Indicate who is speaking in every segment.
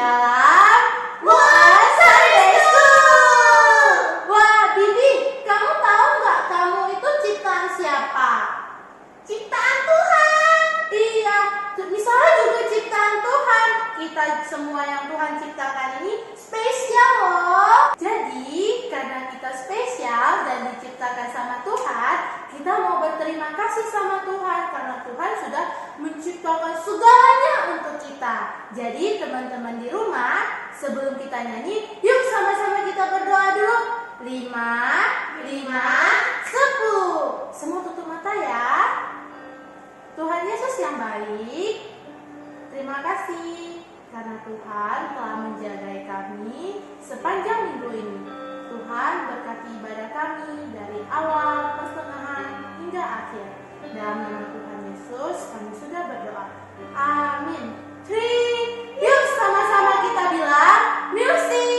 Speaker 1: dalam Muas Sunday School. Wah, Bibi, kamu tahu nggak kamu itu ciptaan siapa? Ciptaan Tuhan. Iya, misalnya juga ciptaan Tuhan. Kita semua yang Tuhan ciptakan ini spesial loh. Jadi, karena kita spesial dan diciptakan sama Tuhan, kita mau berterima kasih sama Tuhan karena Tuhan sudah menciptakan segalanya untuk kita. Jadi, teman-teman di rumah, sebelum kita nyanyi, yuk sama-sama kita berdoa dulu. 5, 10. Semua tutup mata ya. Tuhan Yesus yang baik, terima kasih karena Tuhan telah menjagai kami sepanjang minggu ini. Tuhan berkati ibadah kami dari awal, pertengahan, hingga akhir. Dalam nama Tuhan Yesus kami sudah berdoa. Amin. 3, yuk sama-sama kita bilang music.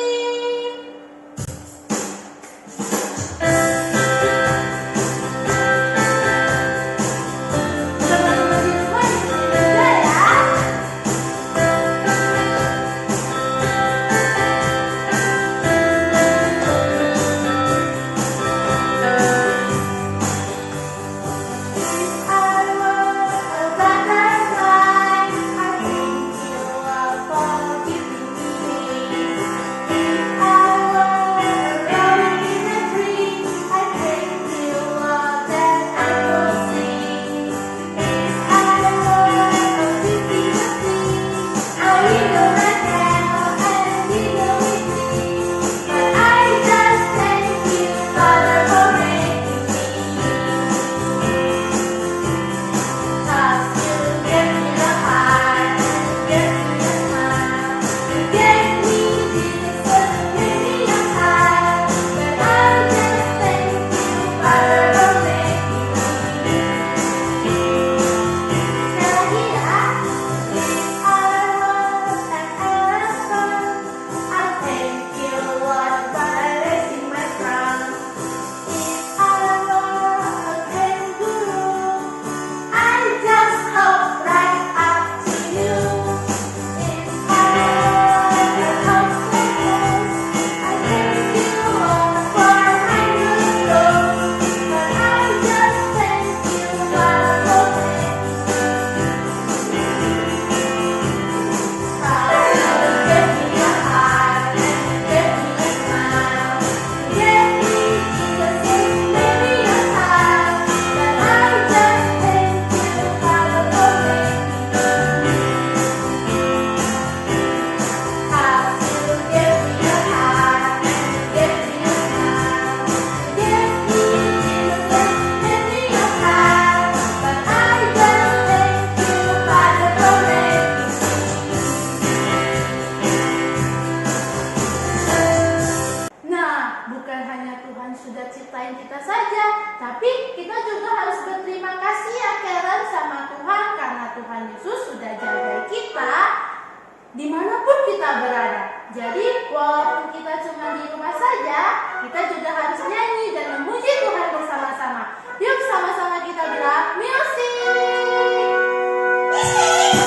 Speaker 1: Dimanapun kita berada. Jadi walaupun kita cuma di rumah saja, kita juga harus nyanyi dan memuji Tuhan bersama-sama. Yuk sama-sama kita bilang music.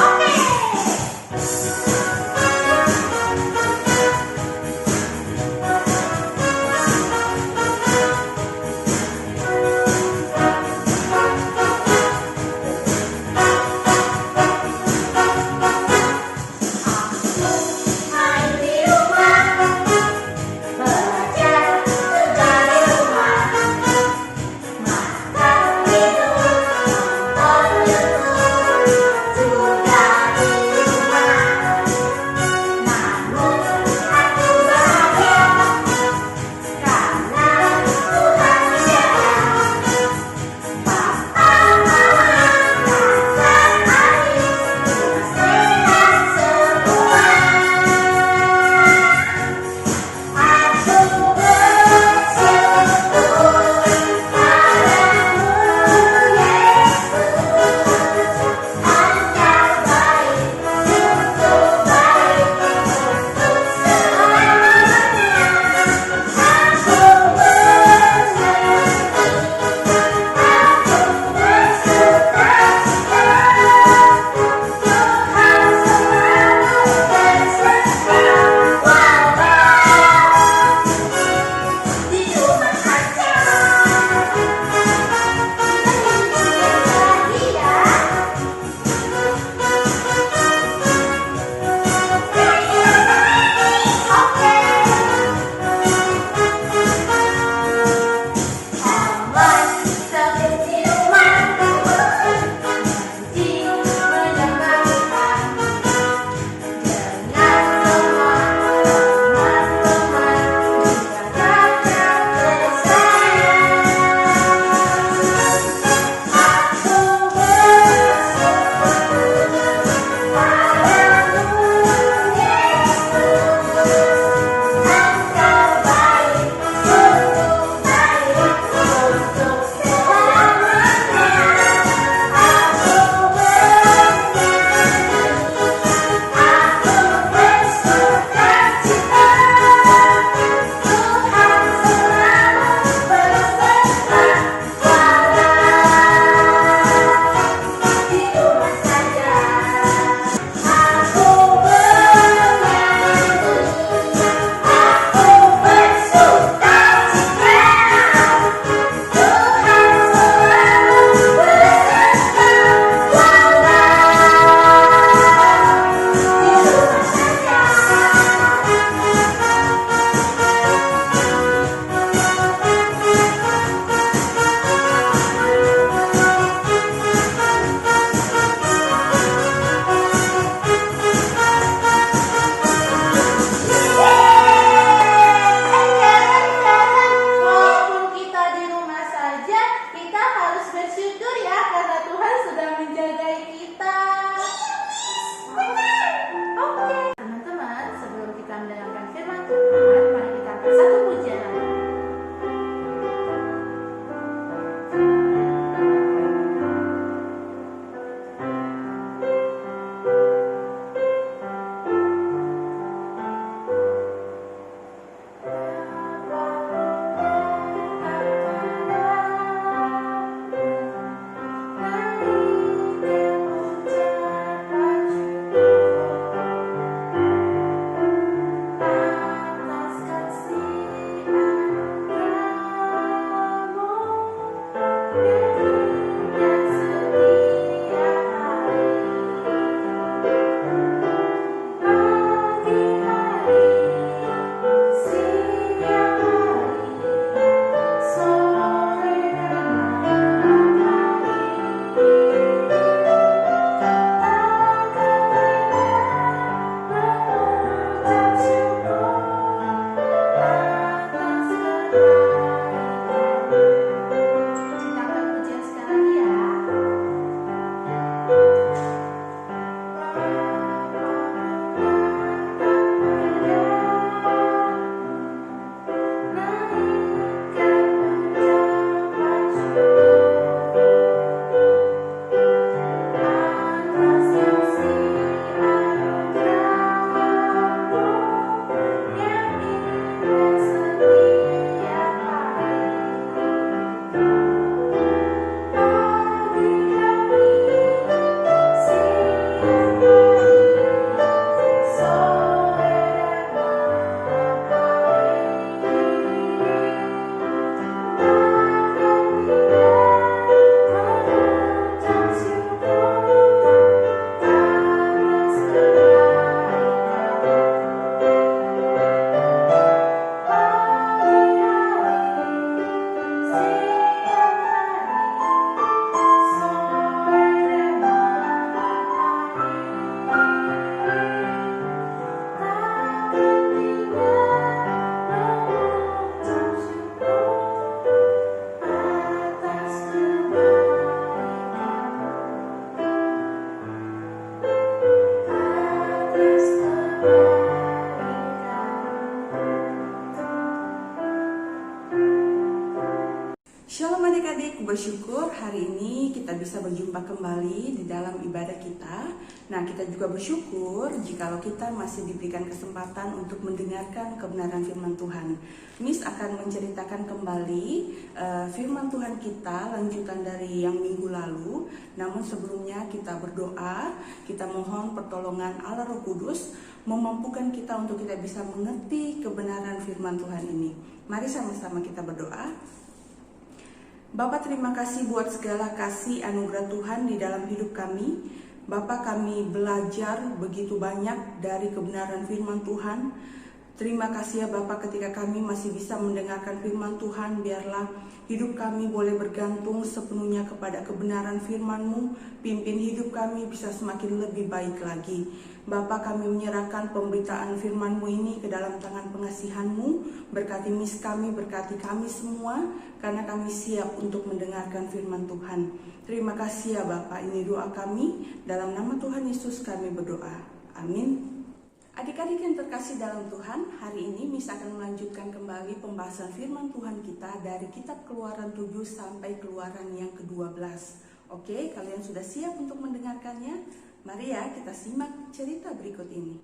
Speaker 1: Oke.
Speaker 2: Juga bersyukur hari ini kita bisa berjumpa kembali di dalam ibadah kita. Nah, kita juga bersyukur jikalau kita masih diberikan kesempatan untuk mendengarkan kebenaran firman Tuhan. Miss akan menceritakan kembali firman Tuhan kita lanjutan dari yang minggu lalu. Namun sebelumnya kita berdoa, kita mohon pertolongan Allah Roh Kudus memampukan kita untuk kita bisa mengerti kebenaran firman Tuhan ini. Mari sama-sama kita berdoa. Bapa, terima kasih buat segala kasih anugerah Tuhan di dalam hidup kami. Bapa, kami belajar begitu banyak dari kebenaran firman Tuhan. Terima kasih ya Bapak, ketika kami masih bisa mendengarkan firman Tuhan, biarlah hidup kami boleh bergantung sepenuhnya kepada kebenaran firman-Mu. Pimpin hidup kami bisa semakin lebih baik lagi. Bapak, kami menyerahkan pemberitaan firman-Mu ini ke dalam tangan pengasihan-Mu. Berkati mis kami, berkati kami semua, karena kami siap untuk mendengarkan firman Tuhan. Terima kasih ya Bapak, ini doa kami. Dalam nama Tuhan Yesus kami berdoa. Amin. Adik-adik yang terkasih dalam Tuhan, hari ini Miss akan melanjutkan kembali pembahasan firman Tuhan kita dari kitab Keluaran 7 sampai Keluaran yang ke-12. Oke, kalian sudah siap untuk mendengarkannya? Mari ya kita simak cerita berikut ini.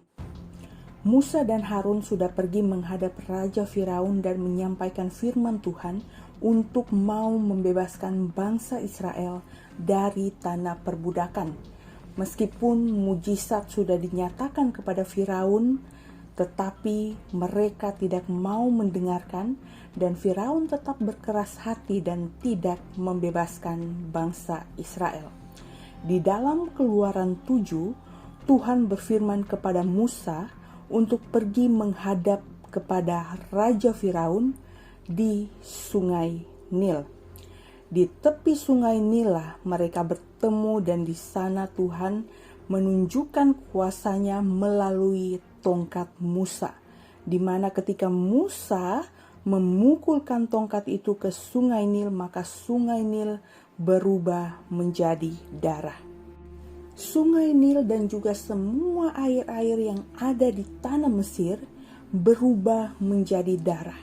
Speaker 3: Musa dan Harun sudah pergi menghadap Raja Firaun dan menyampaikan firman Tuhan untuk mau membebaskan bangsa Israel dari tanah perbudakan. Meskipun mujizat sudah dinyatakan kepada Firaun, tetapi mereka tidak mau mendengarkan dan Firaun tetap berkeras hati dan tidak membebaskan bangsa Israel. Di dalam Keluaran 7, Tuhan berfirman kepada Musa untuk pergi menghadap kepada Raja Firaun di Sungai Nil. Di tepi Sungai Nil mereka bertemu dan di sana Tuhan menunjukkan kuasanya melalui tongkat Musa. Di mana ketika Musa memukulkan tongkat itu ke Sungai Nil, maka Sungai Nil berubah menjadi darah. Sungai Nil dan juga semua air-air yang ada di tanah Mesir berubah menjadi darah.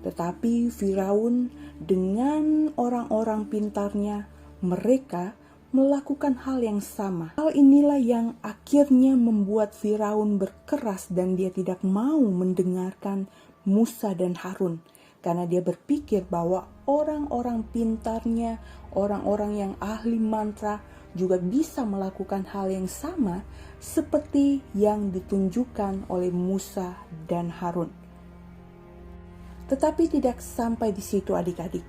Speaker 3: Tetapi Firaun dengan orang-orang pintarnya, mereka melakukan hal yang sama. Hal inilah yang akhirnya membuat Firaun berkeras dan dia tidak mau mendengarkan Musa dan Harun. Karena dia berpikir bahwa orang-orang pintarnya, orang-orang yang ahli mantra juga bisa melakukan hal yang sama seperti yang ditunjukkan oleh Musa dan Harun. Tetapi tidak sampai di situ adik-adik.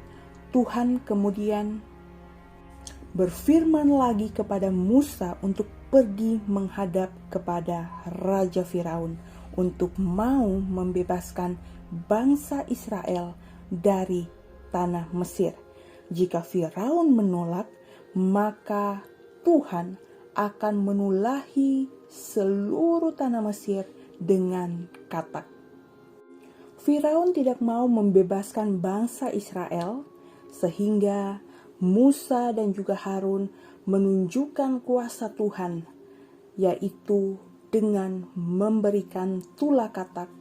Speaker 3: Tuhan kemudian berfirman lagi kepada Musa untuk pergi menghadap kepada Raja Firaun untuk mau membebaskan bangsa Israel dari tanah Mesir. Jika Firaun menolak, maka Tuhan akan menulahi seluruh tanah Mesir dengan katak. Firaun tidak mau membebaskan bangsa Israel, sehingga Musa dan juga Harun menunjukkan kuasa Tuhan, yaitu dengan memberikan tulah katak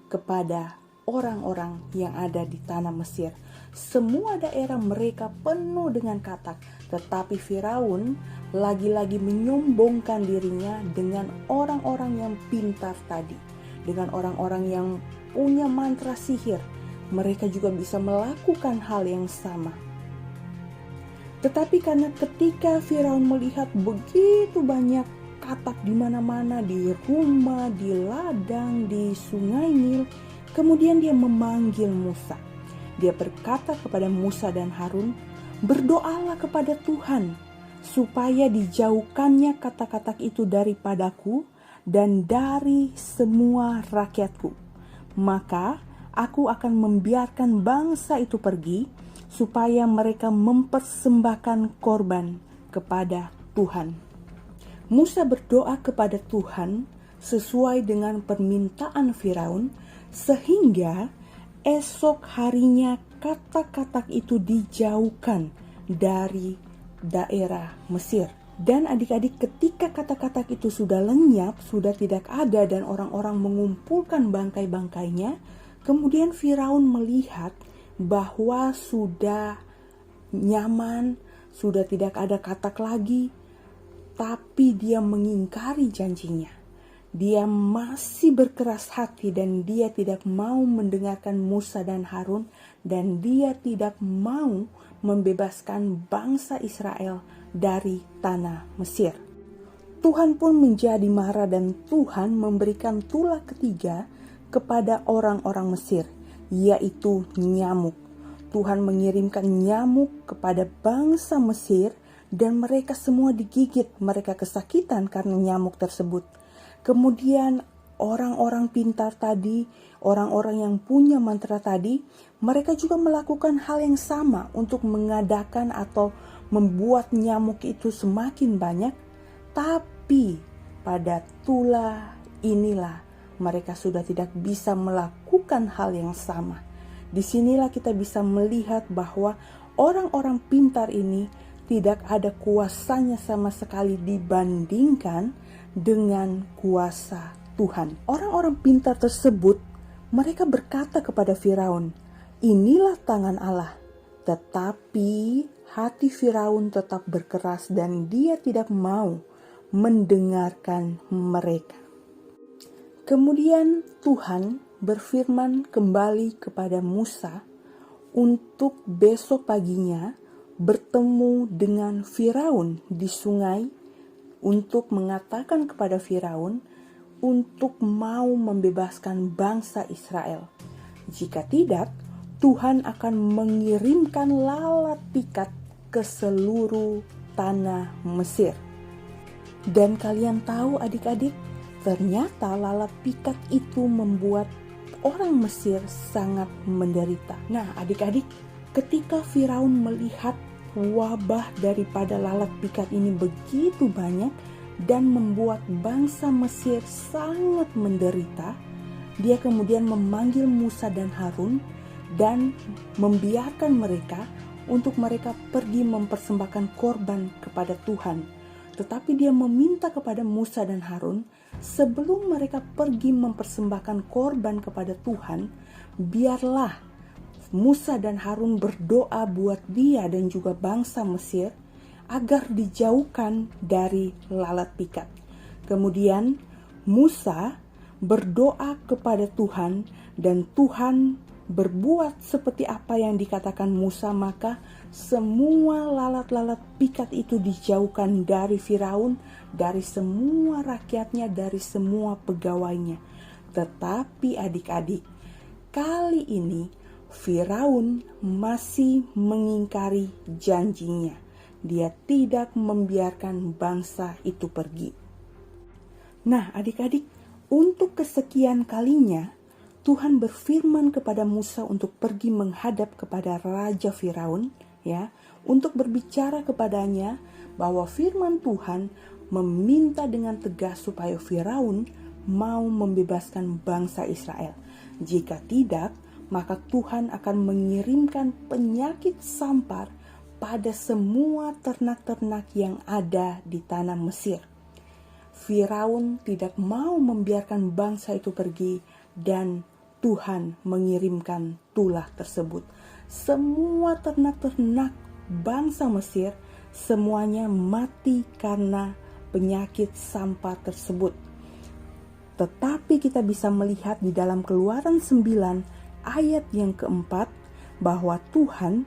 Speaker 3: kepada orang-orang yang ada di tanah Mesir. Semua daerah mereka penuh dengan katak, tetapi Firaun lagi-lagi menyombongkan dirinya dengan orang-orang yang pintar tadi, dengan orang-orang yang punya mantra sihir. Mereka juga bisa melakukan hal yang sama. Tetapi karena ketika Firaun melihat begitu banyak katak di mana-mana, di rumah, di ladang, di Sungai Nil, kemudian dia memanggil Musa. Dia berkata kepada Musa dan Harun, "Berdoalah kepada Tuhan supaya dijauhkannya katak-katak itu daripadaku dan dari semua rakyatku. Maka aku akan membiarkan bangsa itu pergi supaya mereka mempersembahkan korban kepada Tuhan." Musa berdoa kepada Tuhan sesuai dengan permintaan Firaun, sehingga esok harinya katak-katak itu dijauhkan dari daerah Mesir. Dan adik-adik, ketika katak-katak itu sudah lenyap, sudah tidak ada dan orang-orang mengumpulkan bangkai-bangkainya, kemudian Firaun melihat bahwa sudah nyaman, sudah tidak ada katak lagi, tapi dia mengingkari janjinya. Dia masih berkeras hati dan dia tidak mau mendengarkan Musa dan Harun, dan dia tidak mau membebaskan bangsa Israel dari tanah Mesir. Tuhan pun menjadi marah dan Tuhan memberikan tulah ketiga kepada orang-orang Mesir, yaitu nyamuk. Tuhan mengirimkan nyamuk kepada bangsa Mesir dan mereka semua digigit, mereka kesakitan karena nyamuk tersebut. Kemudian orang-orang pintar tadi, orang-orang yang punya mantra tadi, mereka juga melakukan hal yang sama untuk mengadakan atau membuat nyamuk itu semakin banyak. Tapi pada tulah inilah mereka sudah tidak bisa melakukan hal yang sama. Disinilah kita bisa melihat bahwa orang-orang pintar ini tidak ada kuasanya sama sekali dibandingkan dengan kuasa Tuhan. Orang-orang pintar tersebut, mereka berkata kepada Firaun, "Inilah tangan Allah." Tetapi hati Firaun tetap berkeras dan dia tidak mau mendengarkan mereka. Kemudian Tuhan berfirman kembali kepada Musa untuk besok paginya bertemu dengan Firaun di sungai untuk mengatakan kepada Firaun untuk mau membebaskan bangsa Israel. Jika tidak, Tuhan akan mengirimkan lalat pikat ke seluruh tanah Mesir. Dan kalian tahu adik-adik, ternyata lalat pikat itu membuat orang Mesir sangat menderita. Nah adik-adik, ketika Firaun melihat wabah daripada lalat pikat ini begitu banyak dan membuat bangsa Mesir sangat menderita, dia kemudian memanggil Musa dan Harun dan membiarkan mereka untuk mereka pergi mempersembahkan korban kepada Tuhan. Tetapi dia meminta kepada Musa dan Harun, sebelum mereka pergi mempersembahkan korban kepada Tuhan, biarlah Musa dan Harun berdoa buat dia dan juga bangsa Mesir agar dijauhkan dari lalat pikat. Kemudian Musa berdoa kepada Tuhan dan Tuhan berbuat seperti apa yang dikatakan Musa, maka semua lalat-lalat pikat itu dijauhkan dari Firaun, dari semua rakyatnya, dari semua pegawainya. Tetapi adik-adik, kali ini Firaun masih mengingkari janjinya. Dia tidak membiarkan bangsa itu pergi. Nah adik-adik, untuk kesekian kalinya Tuhan berfirman kepada Musa untuk pergi menghadap kepada Raja Firaun, ya, untuk berbicara kepadanya bahwa firman Tuhan meminta dengan tegas supaya Firaun mau membebaskan bangsa Israel. Jika tidak, maka Tuhan akan mengirimkan penyakit sampar pada semua ternak-ternak yang ada di tanah Mesir. Firaun tidak mau membiarkan bangsa itu pergi dan Tuhan mengirimkan tulah tersebut. Semua ternak-ternak bangsa Mesir semuanya mati karena penyakit sampar tersebut. Tetapi kita bisa melihat di dalam Keluaran 9 ayat yang keempat bahwa Tuhan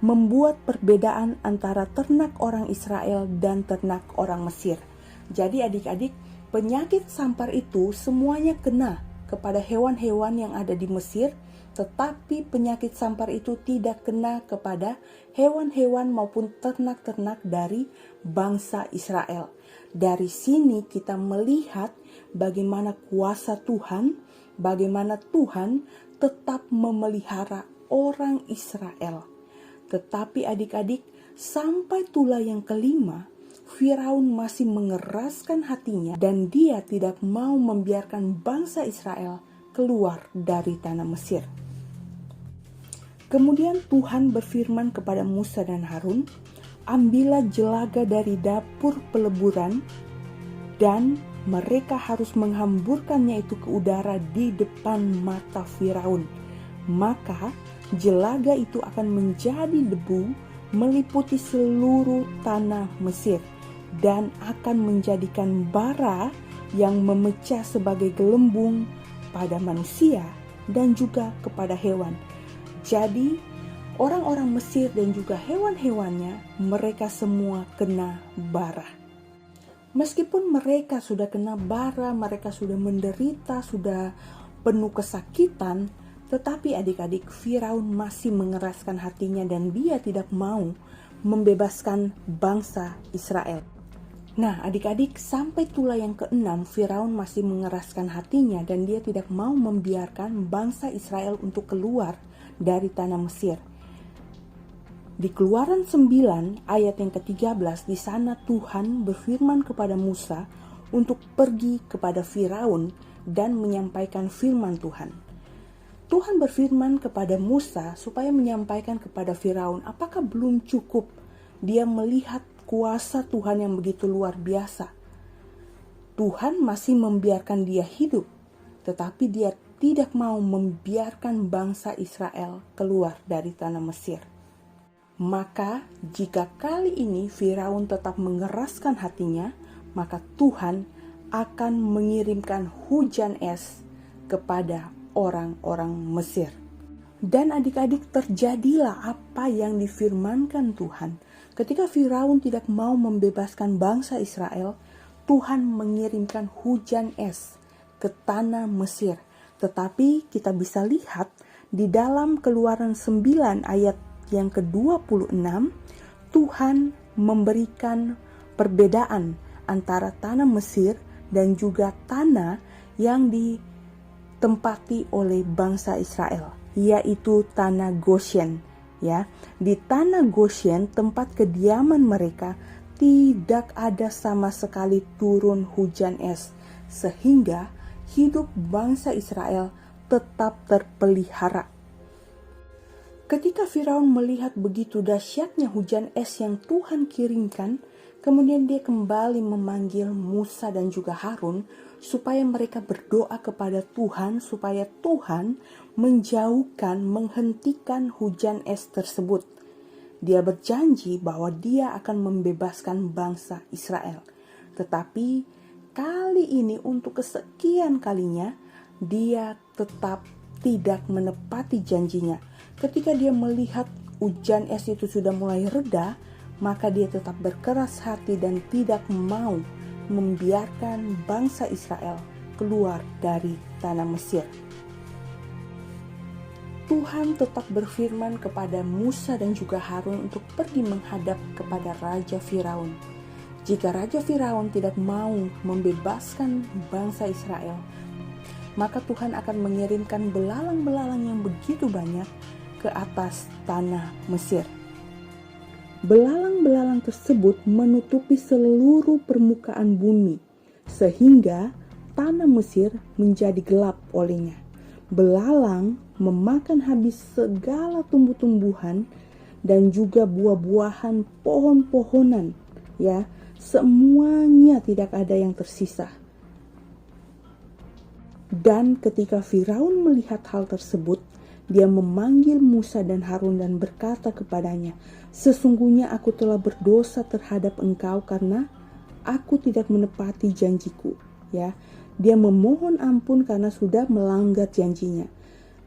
Speaker 3: membuat perbedaan antara ternak orang Israel dan ternak orang Mesir. Jadi adik-adik, penyakit sampar itu semuanya kena kepada hewan-hewan yang ada di Mesir, tetapi penyakit sampar itu tidak kena kepada hewan-hewan maupun ternak-ternak dari bangsa Israel. Dari sini kita melihat bagaimana kuasa Tuhan, bagaimana Tuhan tetap memelihara orang Israel. Tetapi adik-adik, sampai tulah yang kelima, Firaun masih mengeraskan hatinya dan dia tidak mau membiarkan bangsa Israel keluar dari tanah Mesir. Kemudian Tuhan berfirman kepada Musa dan Harun, "Ambillah jelaga dari dapur peleburan dan mereka harus menghamburkannya itu ke udara di depan mata Firaun. Maka jelaga itu akan menjadi debu meliputi seluruh tanah Mesir dan akan menjadikan bara yang memecah sebagai gelembung pada manusia dan juga kepada hewan. Jadi orang-orang Mesir dan juga hewan-hewannya, mereka semua kena bara. Meskipun mereka sudah kena bara, mereka sudah menderita, sudah penuh kesakitan, tetapi adik-adik, Firaun masih mengeraskan hatinya dan dia tidak mau membebaskan bangsa Israel. Nah, adik-adik, sampai tulah yang ke-6, Firaun masih mengeraskan hatinya dan dia tidak mau membiarkan bangsa Israel untuk keluar dari tanah Mesir. Di Keluaran 9 ayat yang ke-13, di sana Tuhan berfirman kepada Musa untuk pergi kepada Firaun dan menyampaikan firman Tuhan. Tuhan berfirman kepada Musa supaya menyampaikan kepada Firaun, apakah belum cukup dia melihat kuasa Tuhan yang begitu luar biasa? Tuhan masih membiarkan dia hidup, tetapi dia tidak mau membiarkan bangsa Israel keluar dari tanah Mesir. Maka jika kali ini Firaun tetap mengeraskan hatinya, maka Tuhan akan mengirimkan hujan es kepada orang-orang Mesir. Dan adik-adik, terjadilah apa yang difirmankan Tuhan. Ketika Firaun tidak mau membebaskan bangsa Israel, Tuhan mengirimkan hujan es ke tanah Mesir. Tetapi kita bisa lihat di dalam Keluaran 9 ayat yang ke-26, Tuhan memberikan perbedaan antara tanah Mesir dan juga tanah yang ditempati oleh bangsa Israel, yaitu tanah Goshen. Ya, di tanah Goshen, tempat kediaman mereka, tidak ada sama sekali turun hujan es, sehingga hidup bangsa Israel tetap terpelihara. Ketika Firaun melihat begitu dahsyatnya hujan es yang Tuhan kirimkan, kemudian dia kembali memanggil Musa dan juga Harun supaya mereka berdoa kepada Tuhan supaya Tuhan menghentikan hujan es tersebut. Dia berjanji bahwa dia akan membebaskan bangsa Israel. Tetapi kali ini untuk kesekian kalinya dia tetap tidak menepati janjinya. Ketika dia melihat hujan es itu sudah mulai reda, maka dia tetap berkeras hati dan tidak mau membiarkan bangsa Israel keluar dari tanah Mesir. Tuhan tetap berfirman kepada Musa dan juga Harun untuk pergi menghadap kepada Raja Firaun. Jika Raja Firaun tidak mau membebaskan bangsa Israel, maka Tuhan akan mengirimkan belalang-belalang yang begitu banyak ke atas tanah Mesir. Belalang-belalang tersebut menutupi seluruh permukaan bumi, sehingga tanah Mesir menjadi gelap olehnya. Belalang memakan habis segala tumbuh-tumbuhan dan juga buah-buahan pohon-pohonan, ya, semuanya tidak ada yang tersisa. Dan ketika Firaun melihat hal tersebut, dia memanggil Musa dan Harun dan berkata kepadanya, "Sesungguhnya aku telah berdosa terhadap engkau karena aku tidak menepati janjiku." Ya, dia memohon ampun karena sudah melanggar janjinya.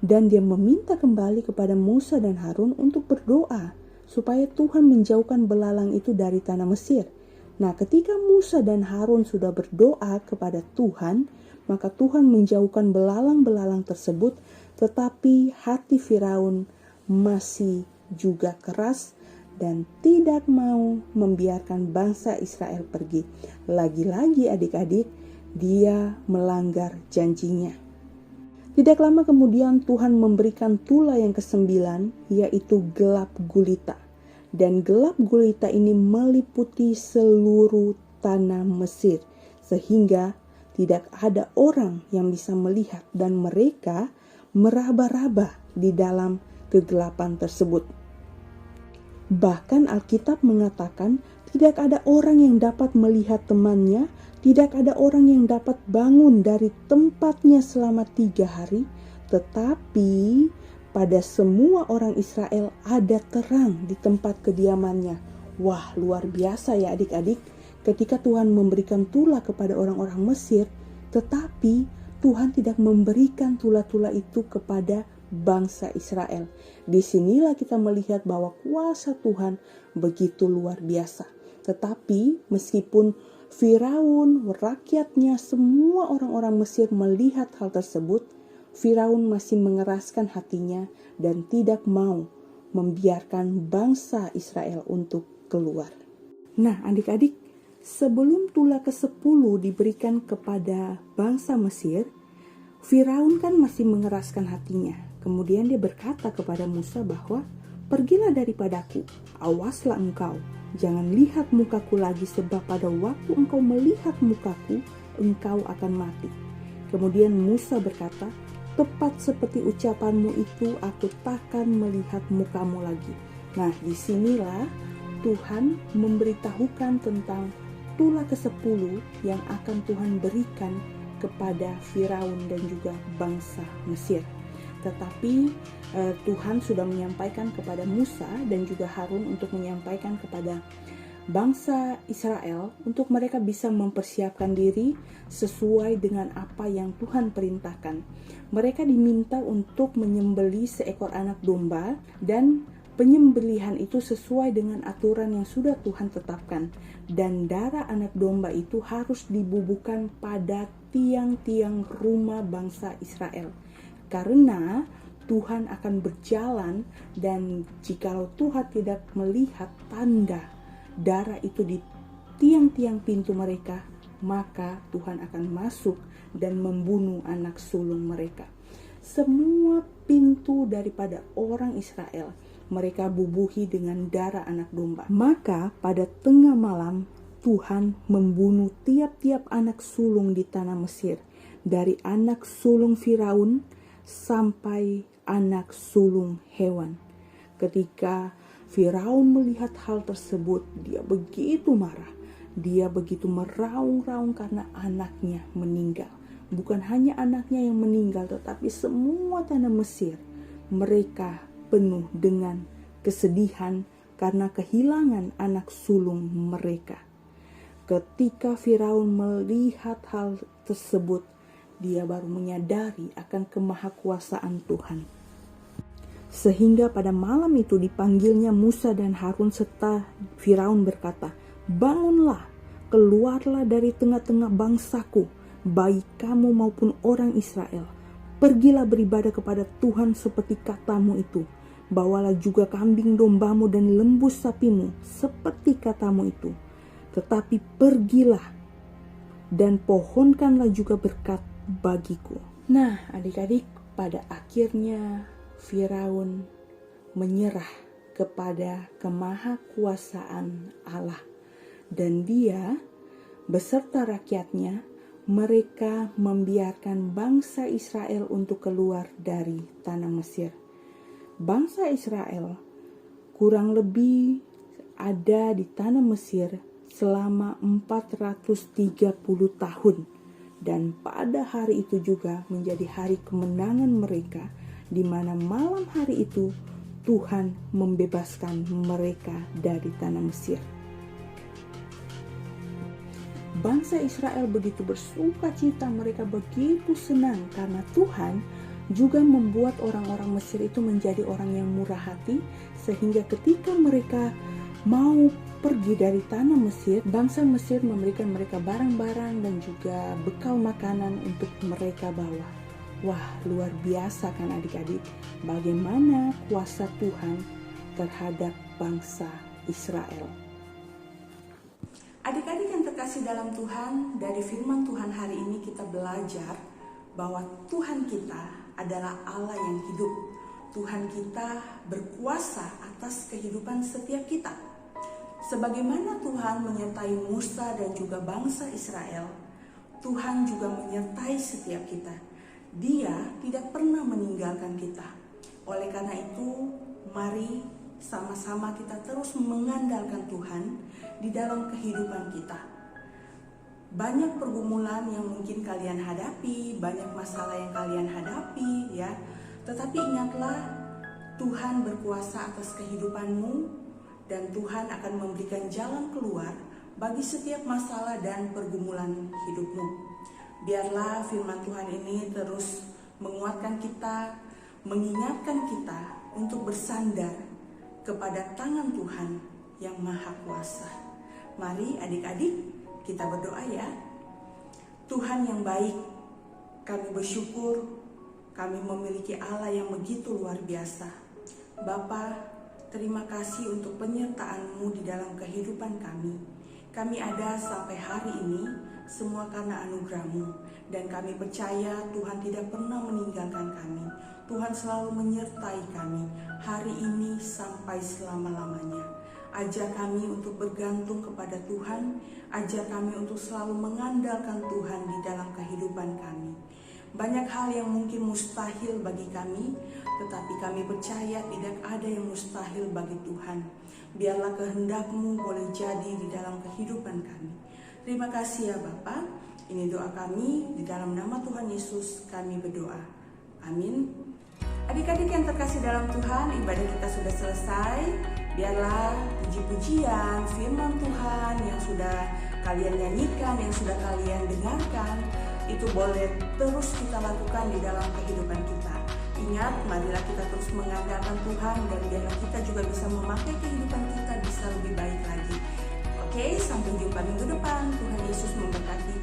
Speaker 3: Dan dia meminta kembali kepada Musa dan Harun untuk berdoa supaya Tuhan menjauhkan belalang itu dari tanah Mesir. Nah, ketika Musa dan Harun sudah berdoa kepada Tuhan, maka Tuhan menjauhkan belalang-belalang tersebut, tetapi hati Firaun masih juga keras dan tidak mau membiarkan bangsa Israel pergi. Lagi-lagi adik-adik, dia melanggar janjinya. Tidak lama kemudian Tuhan memberikan tulah yang ke-9, yaitu gelap gulita. Dan gelap gulita ini meliputi seluruh tanah Mesir, sehingga tidak ada orang yang bisa melihat dan mereka meraba-raba di dalam kegelapan tersebut. Bahkan Alkitab mengatakan tidak ada orang yang dapat melihat temannya, tidak ada orang yang dapat bangun dari tempatnya selama 3 hari, tetapi pada semua orang Israel ada terang di tempat kediamannya. Wah, luar biasa ya adik-adik. Ketika Tuhan memberikan tulah kepada orang-orang Mesir, tetapi Tuhan tidak memberikan tulah-tulah itu kepada bangsa Israel. Disinilah kita melihat bahwa kuasa Tuhan begitu luar biasa. Tetapi meskipun Firaun, rakyatnya, semua orang-orang Mesir melihat hal tersebut, Firaun masih mengeraskan hatinya dan tidak mau membiarkan bangsa Israel untuk keluar. Nah adik-adik, sebelum tulah ke-10 diberikan kepada bangsa Mesir, Firaun kan masih mengeraskan hatinya. Kemudian dia berkata kepada Musa bahwa, "Pergilah daripadaku, awaslah engkau, jangan lihat mukaku lagi, sebab pada waktu engkau melihat mukaku, engkau akan mati." Kemudian Musa berkata, "Tepat seperti ucapanmu itu, aku takkan melihat mukamu lagi." Nah, disinilah Tuhan memberitahukan tentang tulah ke-10 yang akan Tuhan berikan kepada Firaun dan juga bangsa Mesir. Tetapi Tuhan sudah menyampaikan kepada Musa dan juga Harun untuk menyampaikan kepada bangsa Israel untuk mereka bisa mempersiapkan diri sesuai dengan apa yang Tuhan perintahkan. Mereka diminta untuk menyembelih seekor anak domba, dan penyembelihan itu sesuai dengan aturan yang sudah Tuhan tetapkan. Dan darah anak domba itu harus dibubuhkan pada tiang-tiang rumah bangsa Israel. Karena Tuhan akan berjalan, dan jikalau Tuhan tidak melihat tanda darah itu di tiang-tiang pintu mereka, maka Tuhan akan masuk dan membunuh anak sulung mereka. Semua pintu daripada orang Israel mereka bubuhi dengan darah anak domba. Maka pada tengah malam Tuhan membunuh tiap-tiap anak sulung di tanah Mesir, dari anak sulung Firaun sampai anak sulung hewan. Ketika Firaun melihat hal tersebut, dia begitu marah. Dia begitu meraung-raung karena anaknya meninggal. Bukan hanya anaknya yang meninggal, tetapi semua tanah Mesir, mereka penuh dengan kesedihan karena kehilangan anak sulung mereka. Ketika Firaun melihat hal tersebut, dia baru menyadari akan kemahakuasaan Tuhan. Sehingga pada malam itu dipanggilnya Musa dan Harun, serta Firaun berkata, "Bangunlah, keluarlah dari tengah-tengah bangsaku, baik kamu maupun orang Israel. Pergilah beribadah kepada Tuhan seperti katamu itu. Bawalah juga kambing dombamu dan lembu sapimu seperti katamu itu. Tetapi pergilah dan pohonkanlah juga berkat bagiku." Nah adik-adik, pada akhirnya Firaun menyerah kepada kemahakuasaan Allah, dan dia beserta rakyatnya, mereka membiarkan bangsa Israel untuk keluar dari tanah Mesir. Bangsa Israel kurang lebih ada di tanah Mesir selama 430 tahun, dan pada hari itu juga menjadi hari kemenangan mereka, di mana malam hari itu Tuhan membebaskan mereka dari tanah Mesir. Bangsa Israel begitu bersuka cita, mereka begitu senang karena Tuhan juga membuat orang-orang Mesir itu menjadi orang yang murah hati, sehingga ketika mereka mau pergi dari tanah Mesir, bangsa Mesir memberikan mereka barang-barang dan juga bekal makanan untuk mereka bawa. Wah, luar biasa kan adik-adik, bagaimana kuasa Tuhan terhadap bangsa Israel.
Speaker 2: Adik-adik yang terkasih dalam Tuhan, dari firman Tuhan hari ini kita belajar bahwa Tuhan kita adalah Allah yang hidup. Tuhan kita berkuasa atas kehidupan setiap kita. Sebagaimana Tuhan menyertai Musa dan juga bangsa Israel, Tuhan juga menyertai setiap kita. Dia tidak pernah meninggalkan kita. Oleh karena itu, mari sama-sama kita terus mengandalkan Tuhan di dalam kehidupan kita. Banyak pergumulan yang mungkin kalian hadapi, banyak masalah yang kalian hadapi ya. Tetapi ingatlah, Tuhan berkuasa atas kehidupanmu dan Tuhan akan memberikan jalan keluar bagi setiap masalah dan pergumulan hidupmu. Biarlah firman Tuhan ini terus menguatkan kita, mengingatkan kita untuk bersandar kepada tangan Tuhan yang Maha Kuasa. Mari adik-adik kita berdoa ya. Tuhan yang baik, kami bersyukur kami memiliki Allah yang begitu luar biasa. Bapa, terima kasih untuk penyertaan-Mu di dalam kehidupan kami. Kami ada sampai hari ini semua karena anugerah-Mu, dan kami percaya Tuhan tidak pernah meninggalkan kami. Tuhan selalu menyertai kami hari ini sampai selama-lamanya. Ajar kami untuk bergantung kepada Tuhan, ajar kami untuk selalu mengandalkan Tuhan di dalam kehidupan kami. Banyak hal yang mungkin mustahil bagi kami, tetapi kami percaya tidak ada yang mustahil bagi Tuhan. Biarlah kehendak-Mu boleh jadi di dalam kehidupan kami. Terima kasih ya Bapa. Ini doa kami, di dalam nama Tuhan Yesus kami berdoa. Amin. Adik-adik yang terkasih dalam Tuhan, ibadah kita sudah selesai. Biarlah puji-pujian, firman Tuhan yang sudah kalian nyanyikan, yang sudah kalian dengarkan, itu boleh terus kita lakukan di dalam kehidupan kita. Ingat, marilah kita terus mengandalkan Tuhan, dan biarlah kita juga bisa memakai kehidupan kita bisa lebih baik lagi. Oke, sampai jumpa minggu depan. Tuhan Yesus memberkati.